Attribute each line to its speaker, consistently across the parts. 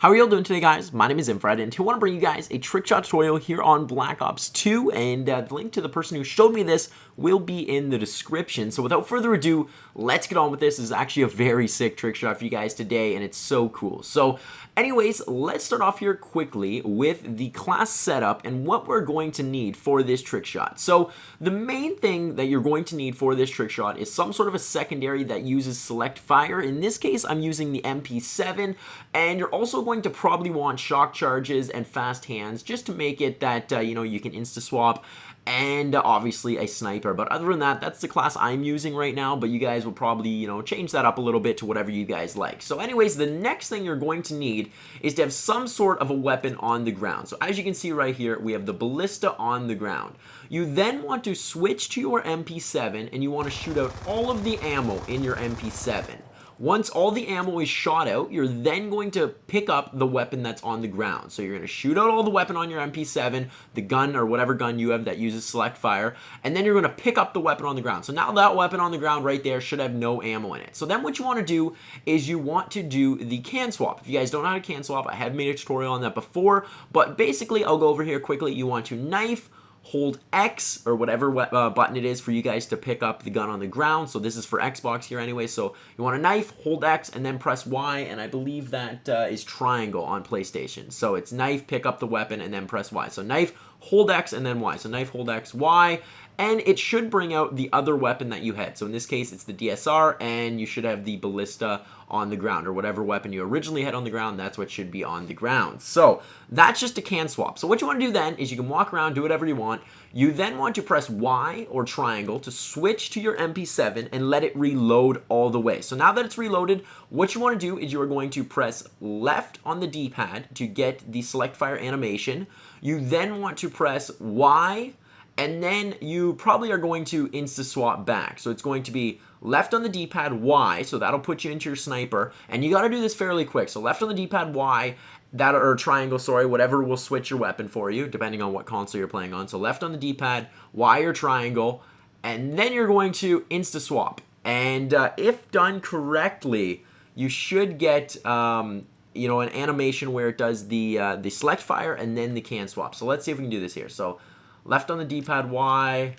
Speaker 1: How are y'all doing today, guys? My name is Infred, and I want to bring you guys a Trickshot tutorial here on Black Ops 2, and the link to the person who showed me this will be in the description. So without further ado, let's get on with this. This is actually a very sick Trickshot for you guys today, and it's so cool. So anyways, let's start off here quickly with the class setup and what we're going to need for this Trickshot. So the main thing that you're going to need for this Trickshot is some sort of a secondary that uses select fire. In this case, I'm using the MP7, and you're also going to probably want shock charges and fast hands just to make it that, you can insta-swap, and obviously a sniper. But other than that, that's the class I'm using right now, but you guys will probably, change that up a little bit to whatever you guys like. So anyways, the next thing you're going to need is to have some sort of a weapon on the ground. So as you can see right here, we have the ballista on the ground. You then want to switch to your MP7, and you want to shoot out all of the ammo in your MP7. Once all the ammo is shot out, you're then going to pick up the weapon that's on the ground. So you're going to shoot out all the weapon on your MP7, the gun or whatever gun you have that uses select fire, and then you're going to pick up the weapon on the ground. So now that weapon on the ground right there should have no ammo in it. So then what you want to do is you want to do the can swap. If you guys don't know how to can swap, I have made a tutorial on that before, but basically I'll go over here quickly. You want to knife, hold X or whatever button it is for you guys to pick up the gun on the ground. So this is for Xbox here anyway. So you want to knife, hold X, and then press Y, and I believe that is triangle on PlayStation. So it's knife, pick up the weapon, and then press Y. So knife, hold X, and then Y. So knife, hold X, Y, and it should bring out the other weapon that you had. So in this case, it's the DSR, and you should have the ballista on the ground, or whatever weapon you originally had on the ground, that's what should be on the ground. So that's just a can swap. So what you want to do then is you can walk around, do whatever you want. You then want to press Y or triangle to switch to your MP7 and let it reload all the way. So now that it's reloaded, what you want to do is you are going to press left on the D-pad to get the select fire animation. You then want to press Y, and then you probably are going to insta-swap back. So it's going to be left on the D-pad, Y, so that'll put you into your sniper, and you got to do this fairly quick. So left on the D-pad, Y, that or triangle, sorry, whatever will switch your weapon for you, depending on what console you're playing on. So left on the D-pad, Y or triangle, and then you're going to insta-swap. And if done correctly, you should get an animation where it does the select fire and then the can swap. So let's see if we can do this here. So left on the D-pad, Y.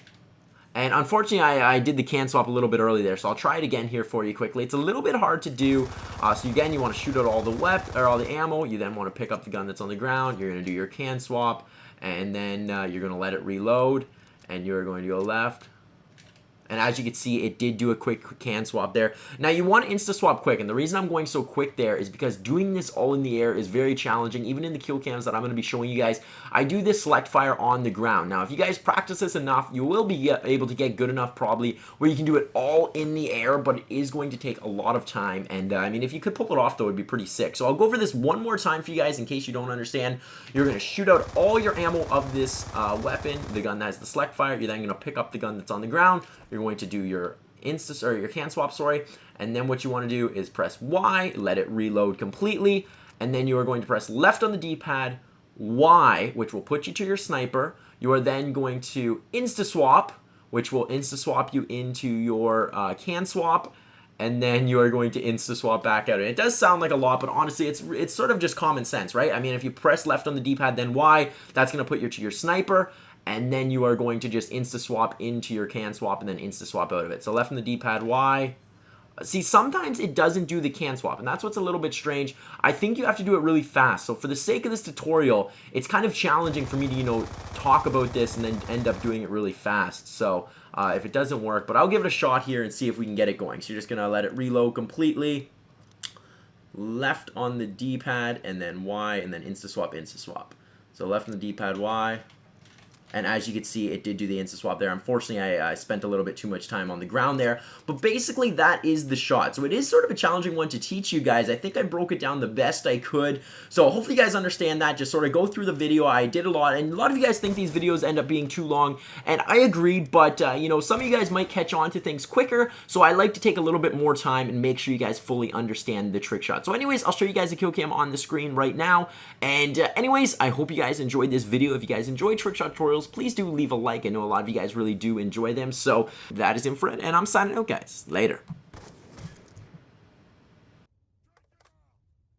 Speaker 1: And unfortunately, I did the can swap a little bit early there, so I'll try it again here for you quickly. It's a little bit hard to do. So again, you want to shoot out all the ammo. You then want to pick up the gun that's on the ground. You're going to do your can swap, and then you're going to let it reload, and you're going to go left. And as you can see, it did do a quick can swap there. Now, you want to insta-swap quick, and the reason I'm going so quick there is because doing this all in the air is very challenging. Even in the kill cams that I'm going to be showing you guys, I do this select fire on the ground. Now, if you guys practice this enough, you will be able to get good enough probably where you can do it all in the air, but it is going to take a lot of time. And, if you could pull it off, though, it would be pretty sick. So I'll go over this one more time for you guys in case you don't understand. You're going to shoot out all your ammo of this weapon, the gun that has the select fire. You're then going to pick up the gun that's on the ground. You're going to do your your can swap, and then what you want to do is press Y, let it reload completely, and then you are going to press left on the D-pad, Y, which will put you to your sniper. You are then going to insta-swap, which will insta-swap you into your can swap, and then you are going to insta-swap back out. And it does sound like a lot, but honestly, it's sort of just common sense, right? I mean, if you press left on the D-pad, then Y, that's going to put you to your sniper, and then you are going to just insta-swap into your can swap and then insta-swap out of it. So left on the D-pad, Y. See, sometimes it doesn't do the can swap, and that's what's a little bit strange. I think you have to do it really fast. So for the sake of this tutorial, it's kind of challenging for me to, talk about this and then end up doing it really fast. So if it doesn't work, but I'll give it a shot here and see if we can get it going. So you're just going to let it reload completely. Left on the D-pad, and then Y, and then insta-swap, insta-swap. So left on the D-pad, Y. And as you can see, it did do the insta-swap there. Unfortunately, I spent a little bit too much time on the ground there. But basically, that is the shot. So it is sort of a challenging one to teach you guys. I think I broke it down the best I could. So hopefully you guys understand that. Just sort of go through the video. I did a lot. And a lot of you guys think these videos end up being too long. And I agreed. But, some of you guys might catch on to things quicker. So I like to take a little bit more time and make sure you guys fully understand the trick shot. So anyways, I'll show you guys a kill cam on the screen right now. And anyways, I hope you guys enjoyed this video. If you guys enjoyed trick shot tutorials, please do leave a like. I know a lot of you guys really do enjoy them. So that is Infred, and I'm signing out, guys. Later.